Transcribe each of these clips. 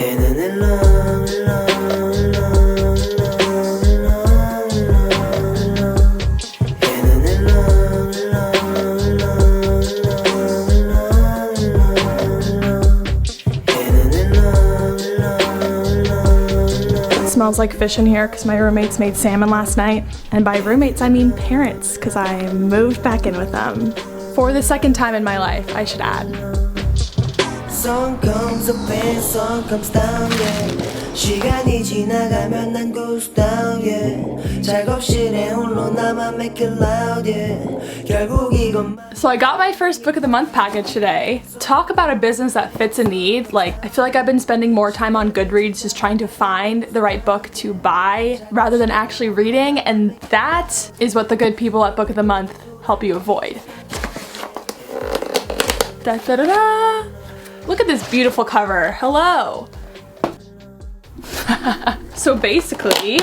Smells like fish in here because my roommates made salmon last night. And by roommates, I mean parents, because I moved back in with them. For the second time in my life, I should add. Sun comes up and sun comes down, yeah. 시간이 지나가면 난 goes down, yeah. 작업실에 홀로 나만 make it loud, yeah. 결국 이건. So I got my first book of the month package today. Talk about a business that fits a need. Like, I feel like I've been spending more time on Goodreads just trying to find the right book to buy rather than actually reading, and that is what the good people at Book of the Month help you avoid. Da da da da! Look at this beautiful cover. Hello! So basically,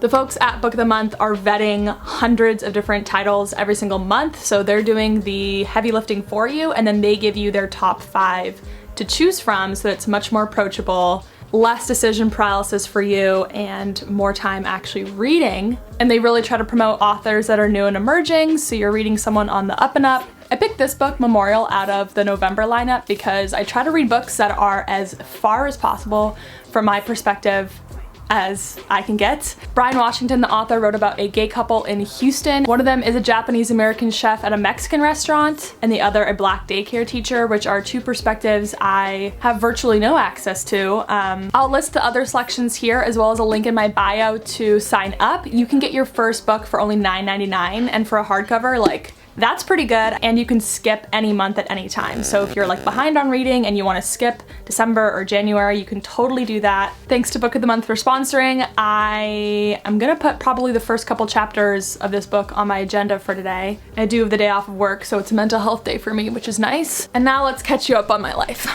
the folks at Book of the Month are vetting hundreds of different titles every single month, so they're doing the heavy lifting for you, and then they give you their top 5 to choose from so that it's much more approachable, less decision paralysis for you, and more time actually reading. And they really try to promote authors that are new and emerging, so you're reading someone on the up and up. I picked this book, Memorial, out of the November lineup because I try to read books that are as far as possible from my perspective as I can get. Brian Washington, the author, wrote about a gay couple in Houston. One of them is a Japanese-American chef at a Mexican restaurant, and the other a black daycare teacher, which are two perspectives I have virtually no access to. I'll list the other selections here, as well as a link in my bio to sign up. You can get your first book for only $9.99, and for a hardcover, like, that's pretty good, and you can skip any month at any time. So if you're like behind on reading and you want to skip December or January, you can totally do that. Thanks to Book of the Month for sponsoring. I am gonna put probably the first couple chapters of this book on my agenda for today. I do have the day off of work, so it's a mental health day for me, which is nice. And now let's catch you up on my life.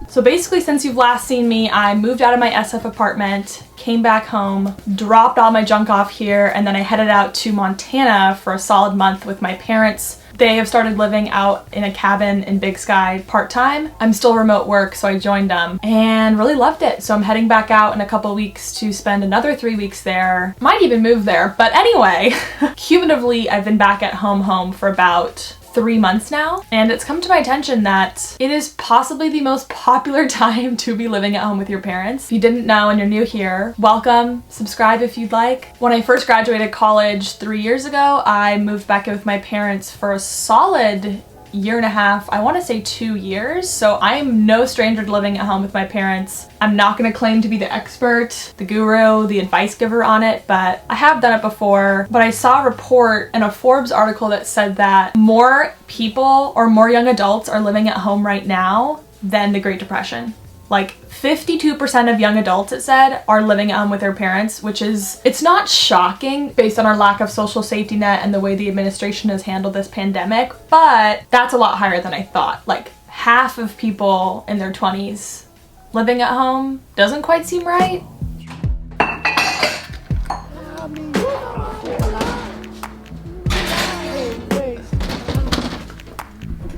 So basically, since you've last seen me, I moved out of my SF apartment, came back home, dropped all my junk off here, and then I headed out to Montana for a solid month with my parents. They have started living out in a cabin in Big Sky part-time. I'm still remote work, so I joined them and really loved it. So I'm heading back out in a couple weeks to spend another 3 weeks there. Might even move there, but anyway, cumulatively, I've been back at home for about 3 months now, and it's come to my attention that it is possibly the most popular time to be living at home with your parents. If you didn't know and you're new here, welcome, subscribe if you'd like. When I first graduated college 3 years ago, I moved back in with my parents for a solid year and a half, I want to say 2 years. So I'm no stranger to living at home with my parents. I'm not going to claim to be the expert, the guru, the advice giver on it, but I have done it before. But I saw a report in a Forbes article that said that more people or more young adults are living at home right now than the Great Depression. Like 52% of young adults, it said, are living at home with their parents, which is, it's not shocking based on our lack of social safety net and the way the administration has handled this pandemic, but that's a lot higher than I thought. Like half of people in their 20s living at home doesn't quite seem right.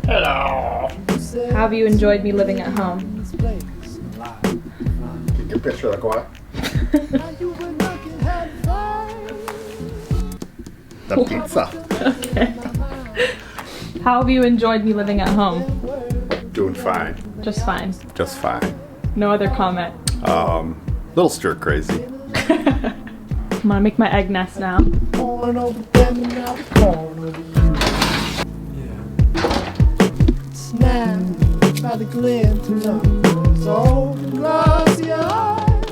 Hello. How have you enjoyed me living at home? Take a picture of the quiet. The pizza. Okay. How have you enjoyed me living at home? Doing fine. Just fine. Just fine. No other comment. Little stir crazy. I'm gonna make my egg nest now. By the glint of old glassy eyes.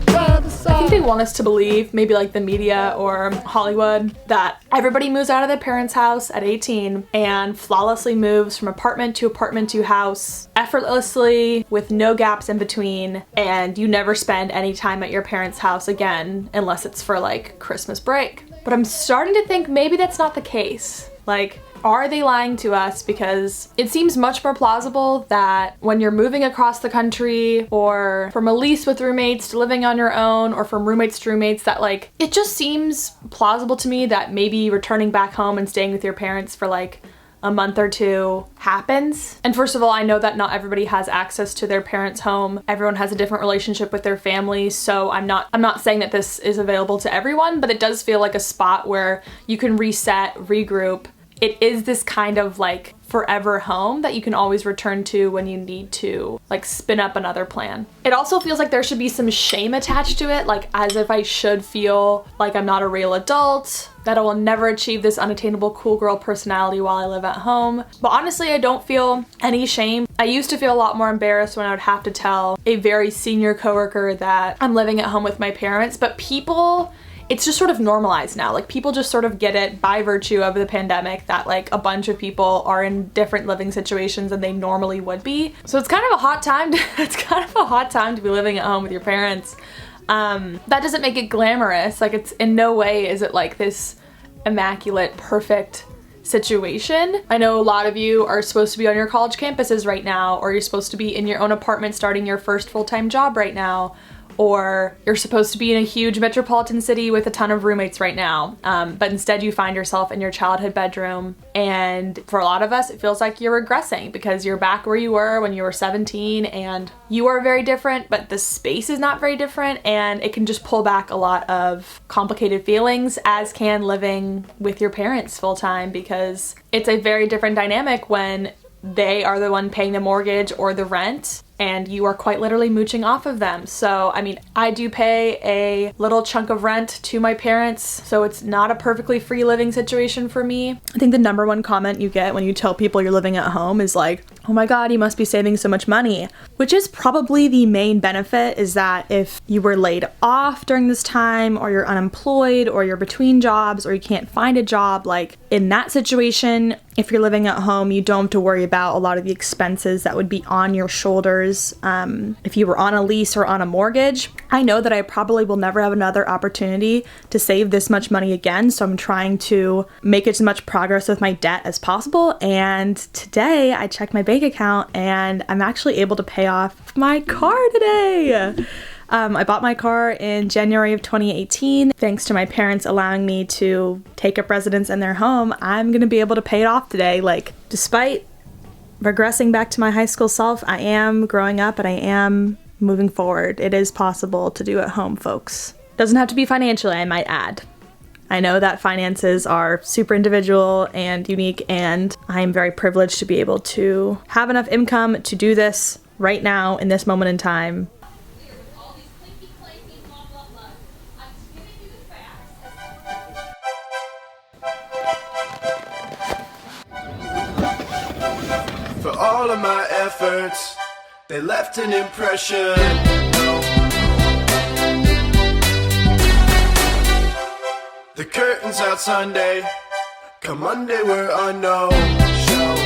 I think they want us to believe, maybe like the media or Hollywood, that everybody moves out of their parents' house at 18 and flawlessly moves from apartment to house effortlessly with no gaps in between, and you never spend any time at your parents' house again unless it's for like Christmas break. But I'm starting to think maybe that's not the case. Like, are they lying to us? Because it seems much more plausible that when you're moving across the country, or from a lease with roommates to living on your own, or from roommates to roommates, that like, it just seems plausible to me that maybe returning back home and staying with your parents for like a month or two happens. And first of all, I know that not everybody has access to their parents' home. Everyone has a different relationship with their families, so I'm not saying that this is available to everyone, but it does feel like a spot where you can reset, regroup. It is this kind of like forever home that you can always return to when you need to like spin up another plan. It also feels like there should be some shame attached to it, like as if I should feel like I'm not a real adult, that I will never achieve this unattainable cool girl personality while I live at home. But honestly, I don't feel any shame. I used to feel a lot more embarrassed when I would have to tell a very senior coworker that I'm living at home with my parents, but it's just sort of normalized now. Like people just sort of get it by virtue of the pandemic that like a bunch of people are in different living situations than they normally would be. So it's kind of a hot time to be living at home with your parents. That doesn't make it glamorous. Like it's in no way is it like this immaculate, perfect situation. I know a lot of you are supposed to be on your college campuses right now, or you're supposed to be in your own apartment starting your first full-time job right now, or you're supposed to be in a huge metropolitan city with a ton of roommates right now, but instead you find yourself in your childhood bedroom, and for a lot of us it feels like you're regressing because you're back where you were when you were 17 and you are very different, but the space is not very different, and it can just pull back a lot of complicated feelings, as can living with your parents full-time, because it's a very different dynamic when they are the one paying the mortgage or the rent and you are quite literally mooching off of them. So, I mean, I do pay a little chunk of rent to my parents, so it's not a perfectly free living situation for me. I think the number one comment you get when you tell people you're living at home is like, oh my God, you must be saving so much money, which is probably the main benefit, is that if you were laid off during this time, or you're unemployed, or you're between jobs, or you can't find a job, like in that situation, if you're living at home, you don't have to worry about a lot of the expenses that would be on your shoulders. If you were on a lease or on a mortgage, I know that I probably will never have another opportunity to save this much money again, so I'm trying to make as much progress with my debt as possible. And today I checked my bank account and I'm actually able to pay off my car today. I bought my car in January of 2018. Thanks to my parents allowing me to take up residence in their home, I'm gonna be able to pay it off today. Like, despite regressing back to my high school self, I am growing up and I am moving forward. It is possible to do at home, folks. Doesn't have to be financially, I might add. I know that finances are super individual and unique, and I am very privileged to be able to have enough income to do this right now in this moment in time. For all of my efforts, they left an impression. The curtains out Sunday, come Monday we're on no show.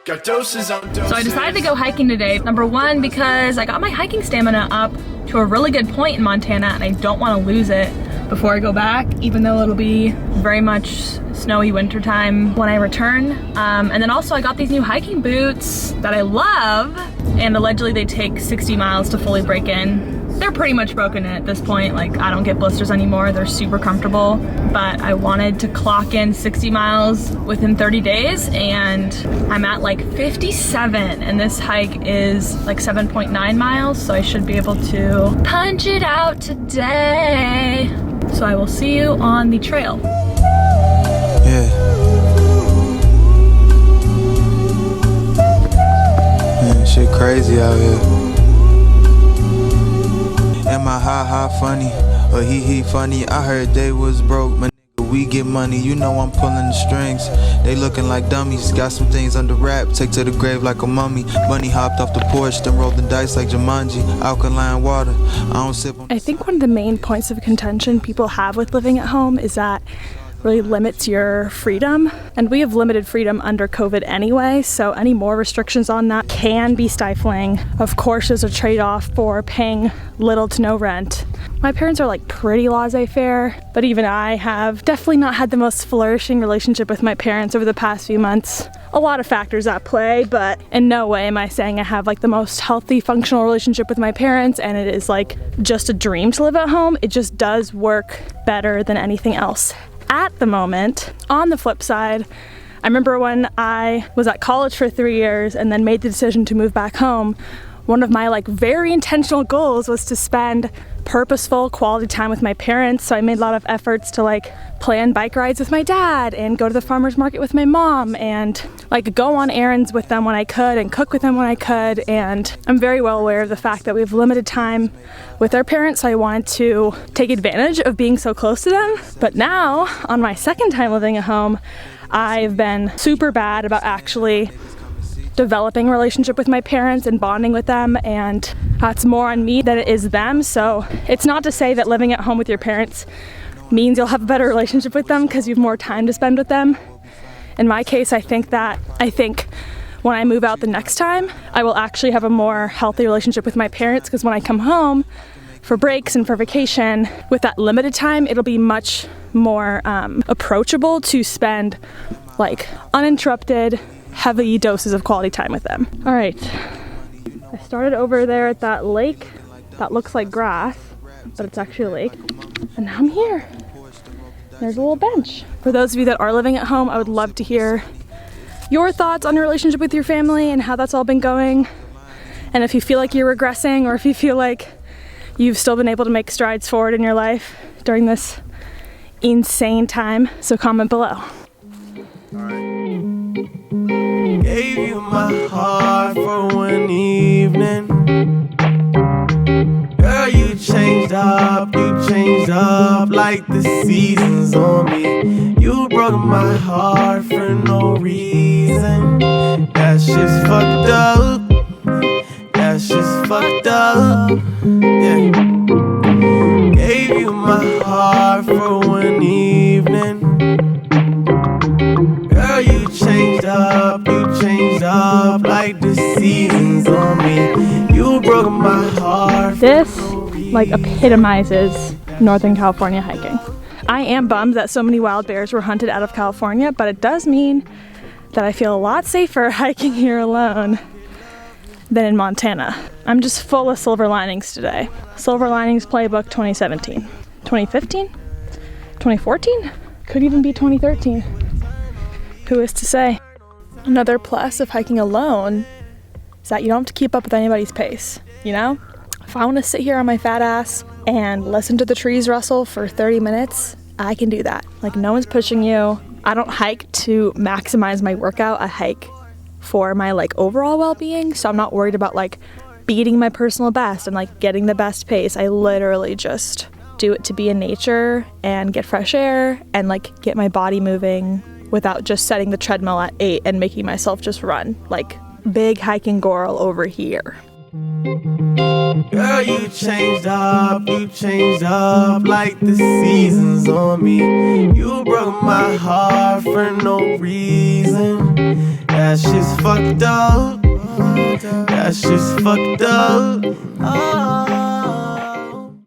Got doses on doses. So I decided to go hiking today. Number one, because I got my hiking stamina up to a really good point in Montana and I don't want to lose it before I go back, even though it'll be very much snowy wintertime when I return. And then also I got these new hiking boots that I love, and allegedly they take 60 miles to fully break in. They're pretty much broken in at this point. Like, I don't get blisters anymore. They're super comfortable, but I wanted to clock in 60 miles within 30 days, and I'm at like 57, and this hike is like 7.9 miles, so I should be able to punch it out today. So I will see you on the trail. Yeah. Man, shit crazy out here. Am I ha funny or he funny? I heard they was broke, my nigga, we get money. You know I'm pulling the strings. They looking like dummies. Got some things under wrap, take to the grave like a mummy. Bunny hopped off the porch, then rolled the dice like Jumanji. Alkaline water, I don't sip on. I think one of the main points of contention people have with living at home is that really limits your freedom, and we have limited freedom under COVID anyway, so any more restrictions on that can be stifling. Of course, there's a trade-off for paying little to no rent. My parents are like pretty laissez-faire, but even I have definitely not had the most flourishing relationship with my parents over the past few months. A lot of factors at play, but in no way am I saying I have like the most healthy, functional relationship with my parents, and it is like just a dream to live at home. It just does work better than anything else at the moment. On the flip side, I remember when I was at college for 3 years and then made the decision to move back home, one of my like very intentional goals was to spend purposeful quality time with my parents. So I made a lot of efforts to like plan bike rides with my dad and go to the farmer's market with my mom and like go on errands with them when I could and cook with them when I could. And I'm very well aware of the fact that we have limited time with our parents, so I wanted to take advantage of being so close to them. But now, on my second time living at home, I've been super bad about actually developing a relationship with my parents and bonding with them, and it's more on me than it is them. So it's not to say that living at home with your parents means you'll have a better relationship with them because you have more time to spend with them. In my case, I think when I move out the next time, I will actually have a more healthy relationship with my parents, because when I come home for breaks and for vacation, with that limited time, it'll be much more approachable to spend like uninterrupted, heavy doses of quality time with them. All right, I started over there at that lake that looks like grass, but it's actually a lake, and now I'm here. There's a little bench. For those of you that are living at home, I would love to hear your thoughts on your relationship with your family and how that's all been going, and if you feel like you're regressing or if you feel like you've still been able to make strides forward in your life during this insane time. So comment below. Gave you my heart for one evening. Girl, you changed up like the seasons on me. You broke my heart for no reason. That shit's fucked up. That shit's fucked up. Yeah. Gave you my heart for one evening. Girl, you changed up like the seasons on me. You broke my heart. This like epitomizes Northern California hiking. I am bummed that so many wild bears were hunted out of California, but it does mean that I feel a lot safer hiking here alone than in Montana. I'm just full of silver linings today. Silver Linings Playbook 2017. 2015? 2014? Could even be 2013. Who is to say? Another plus of hiking alone is that you don't have to keep up with anybody's pace, you know? If I want to sit here on my fat ass and listen to the trees rustle for 30 minutes, I can do that. Like, no one's pushing you. I don't hike to maximize my workout. I hike for my like overall well-being, so I'm not worried about like beating my personal best and like getting the best pace. I literally just do it to be in nature and get fresh air and like get my body moving without just setting the treadmill at 8 and making myself just run. Like, big hiking girl over here. Girl, you changed up like the seasons on me. You broke my heart for no reason. That shit's fucked up. That shit's fucked up. Oh.